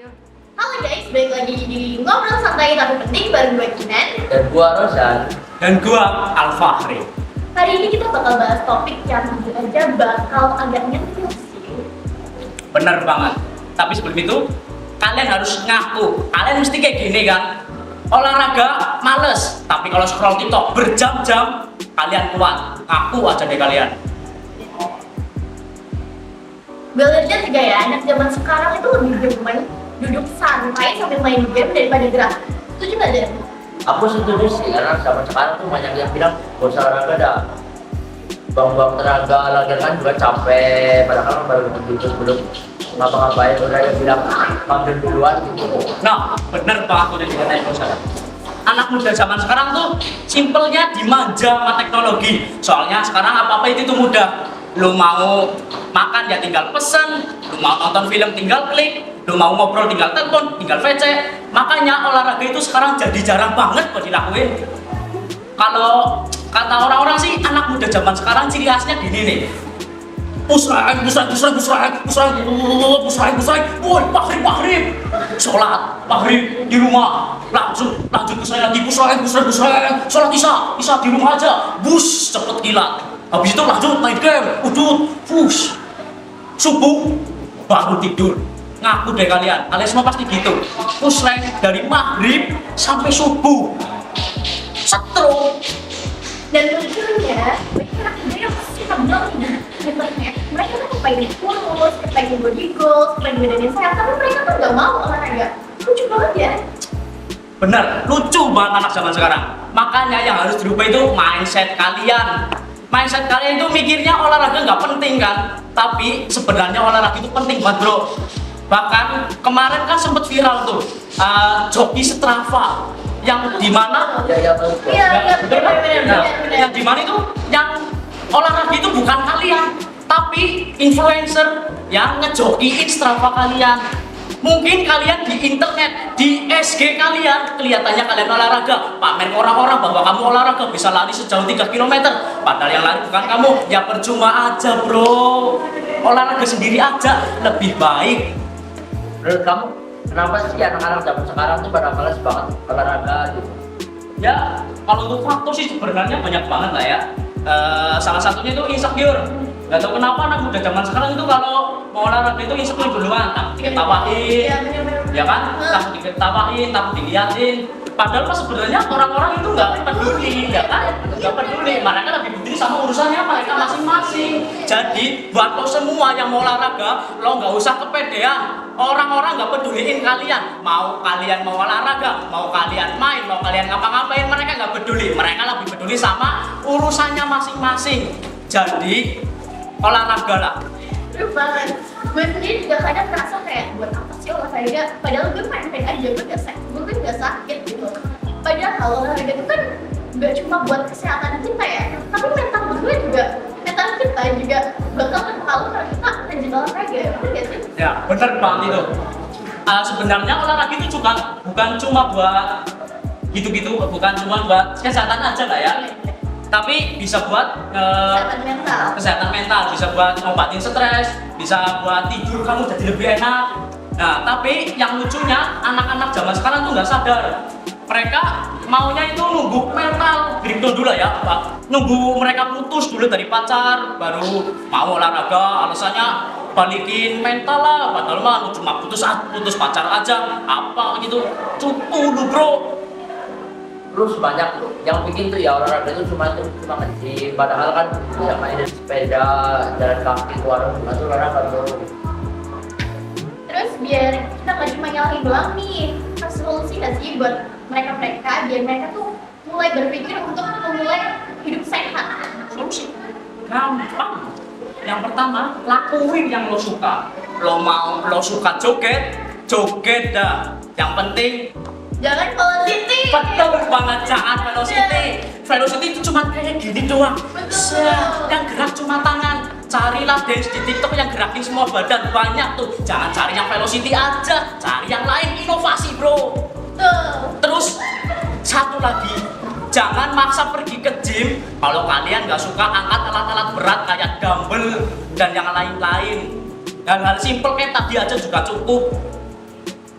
Halo guys, balik lagi di Ngobrol Santai Tapi Penting bareng gue Kinan. Dan gua Rosan. Dan gua Al-Fahri. Hari ini kita bakal bahas topik yang jujur aja bakal agak nyentuh sih. Bener banget. Tapi sebelum itu, kalian harus ngaku. Kalian mesti kayak gini kan. Olahraga males, tapi kalau scroll TikTok berjam-jam, kalian kuat. Ngaku aja deh kalian. Gue lihat juga ya, anak zaman sekarang itu lebih demen duduk santai sambil main game daripada gerak. Setuju gak deh? Aku setuju sih, karena zaman sekarang tuh banyak yang bilang gak usah olahraga dah. Buang-buang tenaga, latihan kan juga capek. Padahal kan baru gitu sebelum ngapa-ngapain udah yang bilang panggil duluan gitu. Nah, bener banget udah dikatain Rosan. Anak muda zaman sekarang tuh simpelnya dimanja sama teknologi. Soalnya sekarang apa-apa itu tuh mudah. Lu mau makan ya tinggal pesen, lu mau nonton film tinggal klik, lu mau ngobrol tinggal telepon, tinggal VC. Makanya olahraga itu sekarang jadi jarang banget buat dilakuin. Kalau kata orang-orang sih anak muda zaman sekarang ciri khasnya gini nih. Pusreng, woi maghrib, sholat maghrib di rumah, langsung lanjut pusreng lagi, pusreng, sholat isya di rumah aja, bus cepet kilat. Habis itu lanjut main game, udut, push, subuh baru tidur. Ngaku deh kalian semua pasti gitu. Pusreng dari maghrib sampai subuh, setrum. Dan lucunya, mereka yang suka bilang di internet, mereka tuh kepengen kurus, kepengen body goals, kepengen badannya sehat, tapi mereka tuh gak mau olahraga. Lucu banget ya. Bener, lucu banget anak zaman sekarang. Makanya yang harus dirubah itu mindset kalian. Mindset kalian itu mikirnya olahraga nggak penting kan? Tapi sebenarnya olahraga itu penting banget bro. Bahkan kemarin kan sempet viral tuh joki Strava yang dimana Iya, bener. yang dimana itu yang olahraga itu bukan kalian, tapi influencer yang ngejokiin Strava kalian. Mungkin kalian di internet, di SG kalian, kelihatannya kalian olahraga, pamer orang-orang bahwa kamu olahraga bisa lari sejauh 3 km. Padahal yang lari bukan kamu, ya percuma aja bro. Olahraga sendiri aja lebih baik. Menurut kamu, kenapa sih anak-anak zaman sekarang tuh pada males banget olahraga gitu? Ya, kalau untuk faktor sih sebenarnya banyak banget lah ya. Salah satunya itu insecure. Gak tau kenapa anak muda zaman sekarang itu kalau mau olahraga itu insecure duluan, takut diketawain, Iya, bener. ya kan? Takut diketawain, takut diliatin. Padahal pas sebenarnya orang-orang itu nggak peduli, ya kan? Nggak peduli. Mereka lebih peduli sama urusannya mereka masing-masing. Jadi buat lo semua yang mau olahraga, lo nggak usah kepedean. Orang-orang nggak peduliin kalian. Mau kalian mau olahraga, mau kalian main, mau kalian ngapa-ngapain, mereka nggak peduli. Mereka lebih peduli sama urusannya masing-masing. Jadi olahraga lah. Bener banget. Gue sendiri juga kadang merasa kayak buat apa sih olahraga? Padahal gue main-main aja, gue gak sakit gitu. Padahal olahraga itu kan gak cuma buat kesehatan kita ya, tapi mental kita juga bakal terpengaruh kalau kita rajin olahraga. Bener gak sih? Ya, bener banget itu. Sebenarnya olahraga itu juga bukan cuma buat gitu-gitu, bukan cuma buat kesehatan aja lah ya. Tapi bisa buat kesehatan mental, bisa buat ngobatin stres, bisa buat tidur kamu jadi lebih enak. Nah, tapi yang lucunya anak-anak zaman sekarang tuh nggak sadar. Mereka maunya itu nunggu mental breakdown dulu ya, Pak. Nunggu mereka putus dulu dari pacar, baru mau olahraga. Alasannya balikin mental lah, padahal mah cuma putus pacar aja, apa gitu. Cukup lu bro. Terus banyak tuh yang bikin tuh ya olahraga itu cuma nge-gym, padahal kan bisa main sepeda, jalan kaki, keluar rumah tuh olahraga tuh. Terus biar kita gak cuma nyalahin doang nih, harus solusi gak sih buat mereka biar mereka tuh mulai berpikir untuk memulai hidup sehat. Solusi gampang. Yang pertama, lakuin yang lo suka. Lo suka joget dah. Yang penting Jangan velocity. betul banget, jangan velocity. Velocity itu cuma kayak gini doang. Yang gerak cuma tangan. Carilah dance di TikTok yang gerakin semua badan, banyak tuh. Jangan cari yang velocity aja, cari yang lain, inovasi bro. Terus satu lagi, jangan maksa pergi ke gym kalau kalian nggak suka angkat alat-alat berat kayak dumbbell dan yang lain-lain. Hal-hal simple kayak tadi aja juga cukup.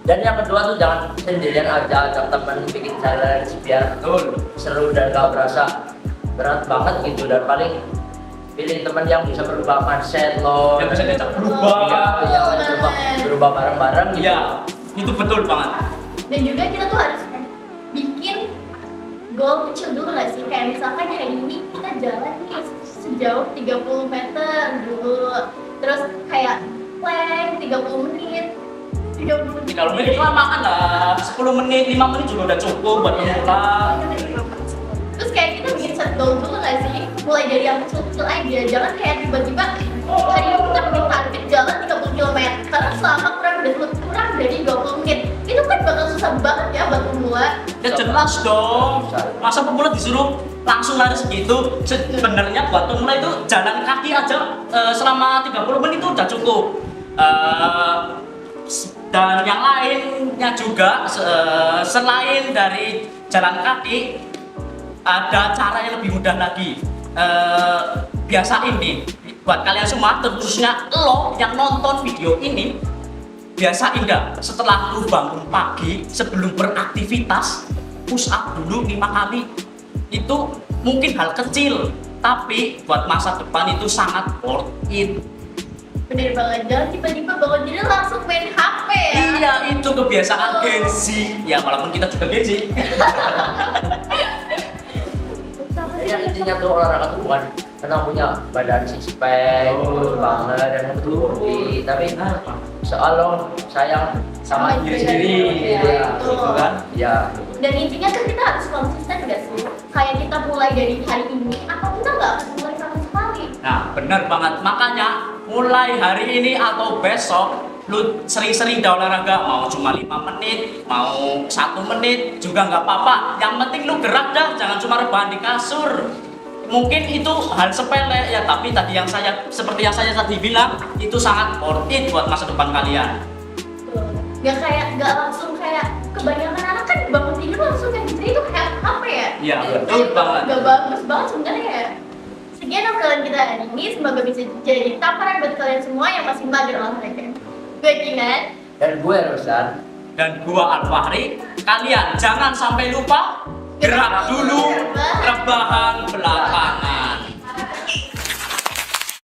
Dan yang kedua tuh jangan sendirian aja, ajak teman bikin challenge biar Betul. seru dan gak berasa berat banget gitu. Dan paling pilih teman yang bisa berubah mindset lo, Yang bisa diajak Iya, berubah. jangan coba berubah bareng-bareng gitu. Iya, itu betul banget. Dan juga kita tuh harus bikin goal kecil dulu nggak sih? Kayak misalkan hari ini kita jalan nih sejauh 30 meter dulu, terus kayak plank 30 menit. 30 menit. Kalau menit kelamaan lah, 10 menit, 5 menit juga udah cukup buat pemula. Terus kayak kita bikin set goal dulu nggak sih? Mulai dari yang kecil-kecil aja, jangan kayak tiba-tiba hari ini kita bikin target jalan 30 km karena selama kurang dari 20 menit itu kan bakal susah banget ya buat pemula. Ya jelas dong. Masa pemula disuruh langsung lari segitu? Sebenarnya buat pemula itu jalan kaki aja selama 30 menit itu udah cukup. Dan yang lainnya juga selain dari jalan kaki ada cara yang lebih mudah lagi. Biasain nih buat kalian semua, terkhususnya lo yang nonton video ini, biasain dah setelah lu bangun pagi sebelum beraktivitas push up dulu 5 kali. Itu mungkin hal kecil tapi buat masa depan itu sangat worth it. Bener banget, jangan tiba-tiba bangun tidur langsung main HP ya. Iya, itu kebiasaan gengsi. Ya walaupun kita juga gengsi. Ya intinya tuh olahraga tuh bukan karena punya badan six pack, banget dan body, tapi soal lo sayang sama diri sendiri, Ya, gitu kan? Ya. Dan intinya kan kita harus konsisten gak sih? Kayak kita mulai dari hari ini, atau kita nggak akan mulai sama sekali. Nah, benar banget. Makanya mulai hari ini atau besok lu sering-sering dah olahraga, mau cuma 5 menit, mau 1 menit juga nggak apa-apa. Yang penting lu gerak dah, jangan cuma rebahan di kasur. Mungkin itu hal sepele ya, tapi tadi yang seperti yang saya tadi bilang, itu sangat worth it buat masa depan kalian. Nggak langsung kayak kebanyakan anak kan bangun tidur langsung kayak gitu, itu kayak apa ya? Iya, betul banget. Gak bagus banget sebenarnya ya. Sekian obrolan kita hari ini, semoga bisa jadi tamparan buat kalian semua yang masih mager olahraga. Gue Kinan. Dan gue Rosan. Dan gua Al-Fahri, kalian jangan sampai lupa gerak dulu, rebahan belakangan.